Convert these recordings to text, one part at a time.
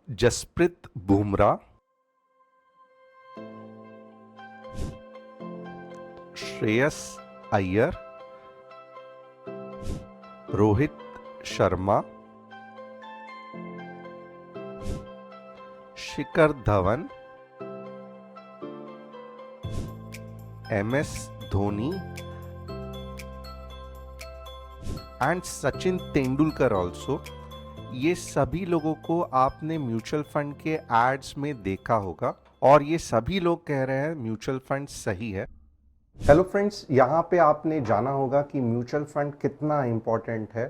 Jasprit Bumrah, Shreyas Iyer, Rohit Sharma, Shikhar Dhawan, MS Dhoni and Sachin Tendulkar also. ये सभी लोगों को आपने म्यूचुअल फंड के एड्स में देखा होगा और ये सभी लोग कह रहे हैं म्यूचुअल फंड सही है। हेलो फ्रेंड्स, यहाँ पे आपने जाना होगा कि म्यूचुअल फंड कितना इम्पोर्टेंट है।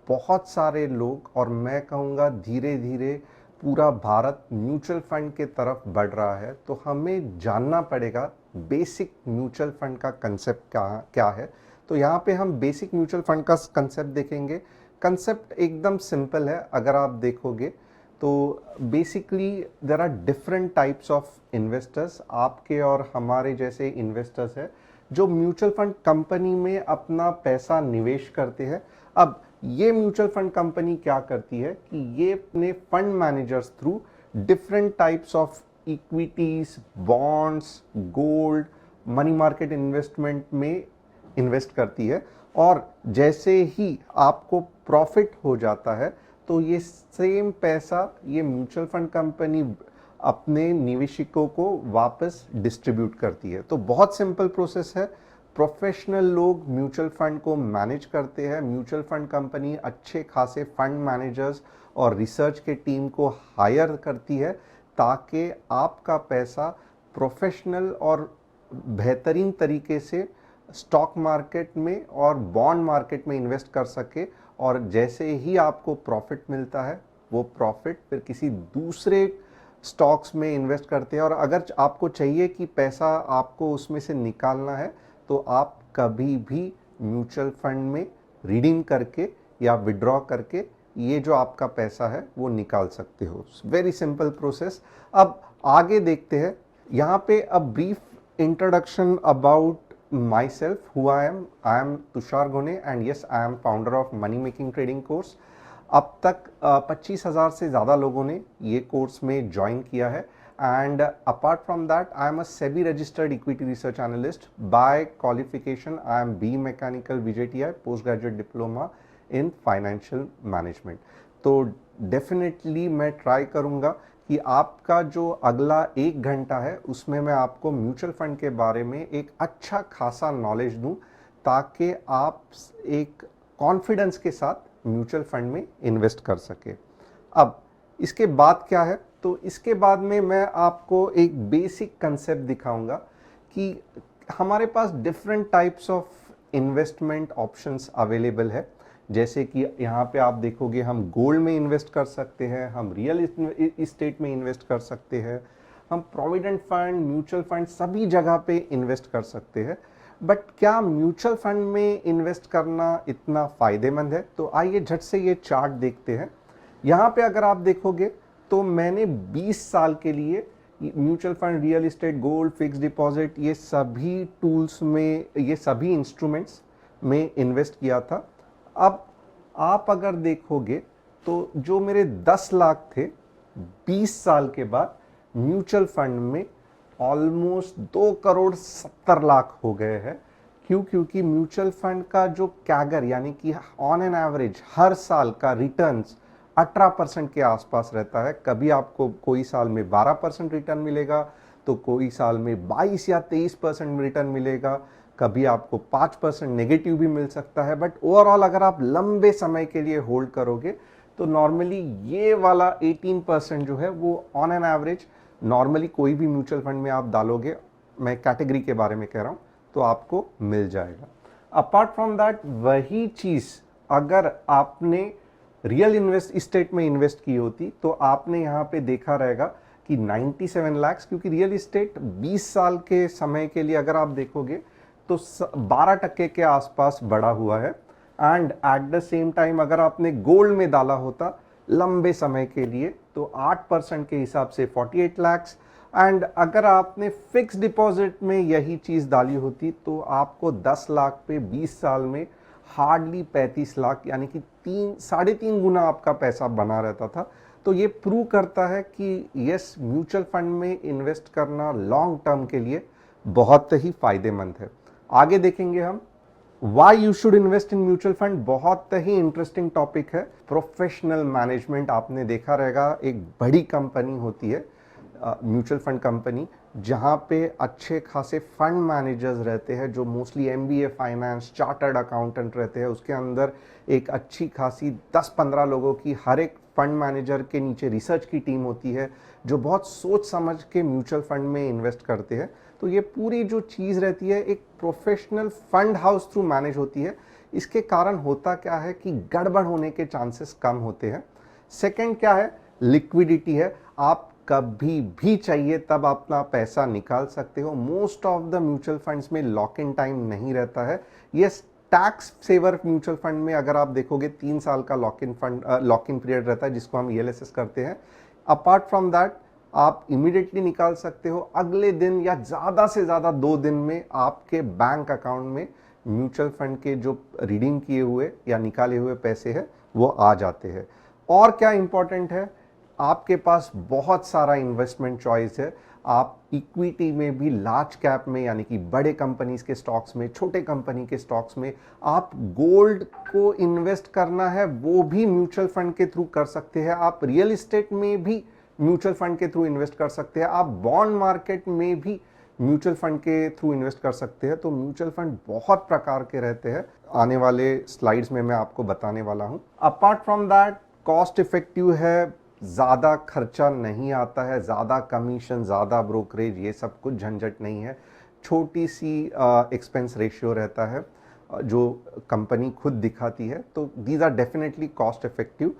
बहुत सारे लोग और मैं कहूँगा धीरे धीरे पूरा भारत म्यूचुअल फंड के तरफ बढ़ रहा है, तो हमें जानना पड़ेगा बेसिक म्यूचुअल फंड का कंसेप्ट क्या है। तो यहाँ पे हम बेसिक म्यूचुअल फंड का कंसेप्ट देखेंगे। कंसेप्ट एकदम सिंपल है। अगर आप देखोगे तो basically there are different types of investors. आपके और हमारे जैसे इन्वेस्टर्स हैं जो म्यूचुअल फंड कंपनी में अपना पैसा निवेश करते हैं। अब ये म्यूचुअल फंड कंपनी क्या करती है कि ये अपने fund managers through different types of equities, bonds, gold, money market investment में इन्वेस्ट करती है और जैसे ही आपको प्रॉफिट हो जाता है तो ये सेम पैसा ये म्यूचुअल फंड कंपनी अपने निवेशकों को वापस डिस्ट्रीब्यूट करती है। तो बहुत सिंपल प्रोसेस है। प्रोफेशनल लोग म्यूचुअल फंड को मैनेज करते हैं। म्यूचुअल फंड कंपनी अच्छे खासे फंड मैनेजर्स और रिसर्च के टीम को हायर करती है ताकि आपका पैसा प्रोफेशनल और बेहतरीन तरीके से स्टॉक मार्केट में और बॉन्ड मार्केट में इन्वेस्ट कर सके। और जैसे ही आपको प्रॉफिट मिलता है वो प्रॉफिट फिर किसी दूसरे स्टॉक्स में इन्वेस्ट करते हैं। और अगर आपको चाहिए कि पैसा आपको उसमें से निकालना है तो आप कभी भी म्यूचुअल फंड में रिडीम करके या विड्रॉ करके ये जो आपका पैसा है वो निकाल सकते हो। Very simple process. अब आगे देखते हैं। यहाँ पे a brief introduction about myself, who I am Tushar Gone and yes, I am founder of Money Making Trading Course। अब तक 25,000 से ज़्यादा लोगों ने ये कोर्स में ज्वाइन किया है and apart from that I am a SEBI registered equity research analyst by qualification. I am B mechanical VJTI post graduate diploma in financial management. तो डेफिनेटली मैं ट्राई करूँगा कि आपका जो अगला 1 घंटा है उसमें मैं आपको म्यूचुअल फंड के बारे में एक अच्छा खासा नॉलेज दूं ताकि आप एक कॉन्फिडेंस के साथ म्यूचुअल फंड में इन्वेस्ट कर सके। अब इसके बाद क्या है, तो इसके बाद में मैं आपको एक बेसिक कंसेप्ट दिखाऊंगा कि हमारे पास different types of investment options available है। जैसे कि यहाँ पे आप देखोगे हम गोल्ड में इन्वेस्ट कर सकते हैं, हम रियल इस्टेट में इन्वेस्ट कर सकते हैं, हम प्रोविडेंट फंड, म्यूचुअल फंड सभी जगह पे इन्वेस्ट कर सकते हैं। बट क्या म्यूचुअल फंड में इन्वेस्ट करना इतना फ़ायदेमंद है? तो आइए झट से ये चार्ट देखते हैं। यहाँ पे अगर आप देखोगे तो मैंने 20 साल के लिए mutual fund, real estate, gold, fix deposit, ये सभी टूल्स में, ये सभी इंस्ट्रूमेंट्स में इन्वेस्ट किया था। अब आप अगर देखोगे तो जो मेरे 10 लाख थे 20 साल के बाद म्यूचुअल फंड में ऑलमोस्ट 2,70,00,000 हो गए हैं। क्योंकि म्यूचुअल फंड का जो कैगर यानी कि ऑन एन एवरेज हर साल का रिटर्न्स 18% के आसपास रहता है। कभी आपको कोई साल में 12% रिटर्न मिलेगा तो कोई साल में 22 या 23% रिटर्न मिलेगा, कभी आपको 5% नेगेटिव भी मिल सकता है। बट ओवरऑल अगर आप लंबे समय के लिए होल्ड करोगे तो नॉर्मली ये वाला 18% जो है वो ऑन एन एवरेज नॉर्मली कोई भी म्यूचुअल फंड में आप डालोगे, मैं कैटेगरी के बारे में कह रहा हूँ, तो आपको मिल जाएगा। अपार्ट फ्रॉम दैट वही चीज़ अगर आपने रियल इस्टेट में इन्वेस्ट की होती तो आपने यहाँ पे देखा रहेगा कि 97 लाख, क्योंकि रियल इस्टेट 20 साल के समय के लिए अगर आप देखोगे तो 12% के आसपास बढ़ा हुआ है। And at the same time अगर आपने गोल्ड में डाला होता लंबे समय के लिए तो 8% के हिसाब से 48 लाख। एंड अगर आपने फिक्स डिपॉजिट में यही चीज़ डाली होती तो आपको 10 लाख पे 20 साल में हार्डली 35 लाख, यानी कि 3-3.5 गुना आपका पैसा बना रहता था। तो ये प्रूव करता है कि यस, म्यूचुअल फंड में इन्वेस्ट करना लॉन्ग टर्म के लिए बहुत ही फायदेमंद है। आगे देखेंगे हम why you should invest in mutual fund. बहुत ही इंटरेस्टिंग टॉपिक है। प्रोफेशनल मैनेजमेंट, आपने देखा रहेगा एक बड़ी कंपनी होती है म्यूचुअल फंड कंपनी, जहाँ पे अच्छे खासे फंड मैनेजर्स रहते हैं जो mostly MBA finance chartered accountant रहते हैं। उसके अंदर एक अच्छी खासी 10-15 लोगों की हर एक फंड मैनेजर के नीचे रिसर्च की टीम होती है जो बहुत सोच समझ के म्यूचुअल फंड में इन्वेस्ट करते हैं। तो ये पूरी जो चीज़ रहती है एक professional fund house through manage होती है। इसके कारण होता क्या है कि गड़बड़ होने के चांसेस कम होते हैं। सेकंड क्या है, लिक्विडिटी है। आप कभी भी चाहिए तब अपना पैसा निकाल सकते हो। Most of the mutual funds में लॉक इन टाइम नहीं रहता है। ये टैक्स सेवर म्यूचुअल फंड में अगर आप देखोगे 3 साल का लॉक इन पीरियड रहता है जिसको हम ईएलएसएस करते हैं। अपार्ट फ्रॉम दैट आप इमीडिएटली निकाल सकते हो, अगले दिन या ज़्यादा से ज़्यादा 2 दिन में आपके बैंक अकाउंट में म्यूचुअल फंड के जो रिडीम किए हुए या निकाले हुए पैसे हैं वो आ जाते हैं। और क्या इंपॉर्टेंट है, आपके पास बहुत सारा इन्वेस्टमेंट चॉइस है। आप इक्विटी में भी, लार्ज कैप में यानी कि बड़े कंपनीज के स्टॉक्स में, छोटे कंपनी के स्टॉक्स में, आप गोल्ड को इन्वेस्ट करना है वो भी म्यूचुअल फंड के थ्रू कर सकते हैं। आप रियल एस्टेट में भी म्यूचुअल फंड के थ्रू इन्वेस्ट कर सकते हैं। आप बॉन्ड मार्केट में भी म्यूचुअल फंड के थ्रू इन्वेस्ट कर सकते हैं। तो म्यूचुअल फंड बहुत प्रकार के रहते हैं, आने वाले स्लाइड्स में मैं आपको बताने वाला हूं। Apart from that cost effective है, ज़्यादा खर्चा नहीं आता है, ज़्यादा कमीशन, ज़्यादा ब्रोकरेज, ये सब कुछ झंझट नहीं है। छोटी सी एक्सपेंस रेशियो रहता है जो कंपनी खुद दिखाती है। तो these are definitely cost effective.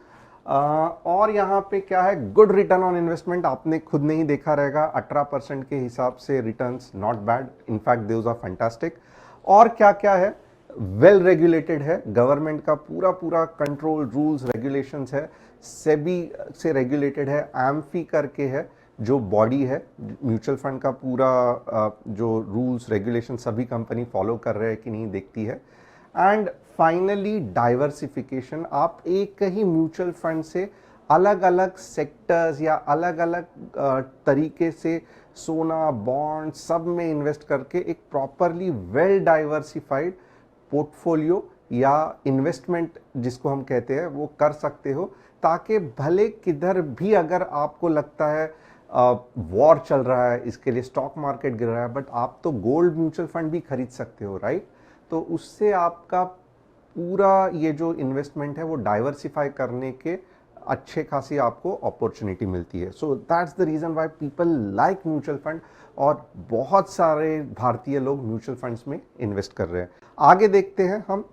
और यहाँ पे क्या है, गुड रिटर्न ऑन इन्वेस्टमेंट। आपने खुद नहीं देखा रहेगा, 18% के हिसाब से returns not bad, in fact those are fantastic. और क्या क्या है, वेल रेगुलेटेड है, गवर्नमेंट का पूरा पूरा कंट्रोल, रूल्स रेगुलेशंस है, सेबी से रेगुलेटेड है, एम्फी करके है जो बॉडी है म्यूचुअल फंड का पूरा जो रूल्स रेगुलेशन सभी कंपनी फॉलो कर रहे हैं कि नहीं देखती है। And finally diversification. आप एक ही म्यूचुअल फंड से अलग अलग सेक्टर्स या अलग अलग तरीके से सोना, बॉन्ड सब में इन्वेस्ट करके एक प्रॉपरली वेल डाइवर्सिफाइड पोर्टफोलियो या इन्वेस्टमेंट जिसको हम कहते हैं वो कर सकते हो, ताकि भले किधर भी अगर आपको लगता है वॉर चल रहा है, इसके लिए स्टॉक मार्केट गिर रहा है, बट आप तो गोल्ड म्यूचुअल फंड भी खरीद सकते हो, राइट। तो उससे आपका पूरा ये जो इन्वेस्टमेंट है वो डाइवर्सिफाई करने के अच्छे खासी आपको अपॉर्चुनिटी मिलती है। So that's the reason why people like mutual fund, और बहुत सारे भारतीय लोग म्यूचुअल फंड्स में इन्वेस्ट कर रहे हैं। आगे देखते हैं हम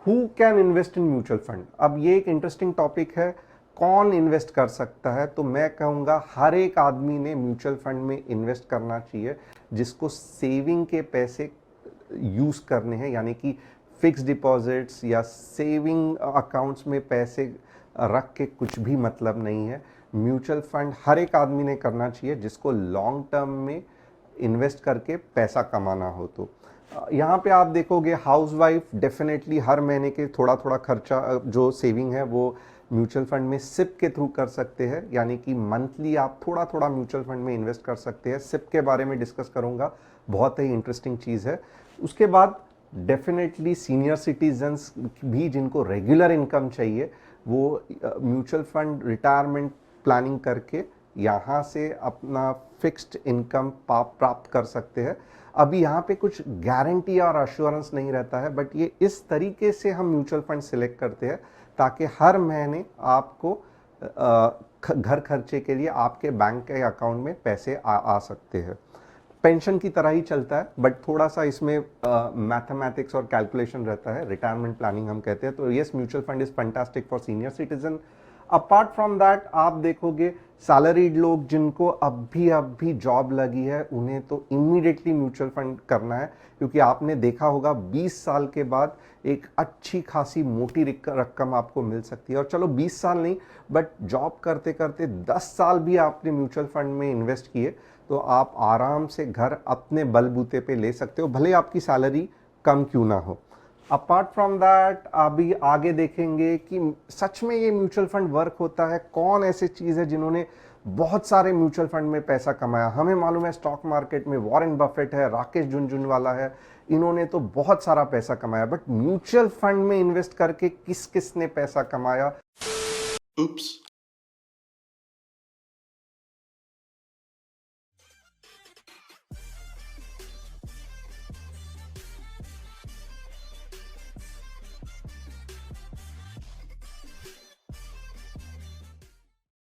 who can invest in mutual fund. अब ये एक इंटरेस्टिंग टॉपिक है, कौन इन्वेस्ट कर सकता है। तो मैं कहूँगा हर एक आदमी ने म्यूचुअल फंड में इन्वेस्ट करना चाहिए जिसको सेविंग के पैसे यूज़ करने हैं, यानी कि फिक्स डिपॉजिट्स या सेविंग अकाउंट्स में पैसे रख के कुछ भी मतलब नहीं है। म्यूचुअल फंड हर एक आदमी ने करना चाहिए जिसको लॉन्ग टर्म में इन्वेस्ट करके पैसा कमाना हो। तो यहाँ पे आप देखोगे हाउसवाइफ डेफिनेटली हर महीने के थोड़ा थोड़ा खर्चा जो सेविंग है वो म्यूचुअल फंड में सिप के थ्रू कर सकते हैं, यानी कि मंथली आप थोड़ा थोड़ा म्यूचुअल फंड में इन्वेस्ट कर सकते हैं। सिप के बारे में डिस्कस करूँगा, बहुत ही इंटरेस्टिंग चीज़ है। उसके बाद डेफिनेटली सीनियर सिटीजन्स भी जिनको रेगुलर इनकम चाहिए वो म्यूचुअल फंड रिटायरमेंट प्लानिंग करके यहाँ से अपना फिक्स्ड इनकम प्राप्त कर सकते हैं। अभी यहाँ पे कुछ गारंटी और अश्योरेंस नहीं रहता है, बट ये इस तरीके से हम म्यूचुअल फंड सिलेक्ट करते हैं ताकि हर महीने आपको घर खर्चे के लिए आपके बैंक के अकाउंट में पैसे आ सकते हैं। पेंशन की तरह ही चलता है, बट थोड़ा सा इसमें मैथमेटिक्स और कैलकुलेशन रहता है, रिटायरमेंट प्लानिंग हम कहते हैं। तो yes, mutual fund is fantastic for senior citizen. Apart from that आप देखोगे सैलरीड लोग जिनको अभी जॉब लगी है उन्हें तो इमीडिएटली म्यूचुअल फंड करना है, क्योंकि आपने देखा होगा 20 साल के बाद एक अच्छी खासी मोटी रकम आपको मिल सकती है। और चलो 20 साल नहीं, बट जॉब करते करते 10 साल भी आपने म्यूचुअल फंड में इन्वेस्ट किए तो आप आराम से घर अपने बलबूते पे ले सकते हो, भले आपकी सैलरी कम क्यों ना हो। अपार्ट फ्रॉम दैट अभी आगे देखेंगे कि सच में ये म्यूचुअल फंड वर्क होता है, कौन ऐसी चीज़ है जिन्होंने बहुत सारे म्यूचुअल फंड में पैसा कमाया। हमें मालूम है स्टॉक मार्केट में वॉरेन बफेट है, राकेश झुनझुनवाला है, इन्होंने तो बहुत सारा पैसा कमाया, बट म्यूचुअल फंड में इन्वेस्ट करके किस किस ने पैसा कमाया। Oops.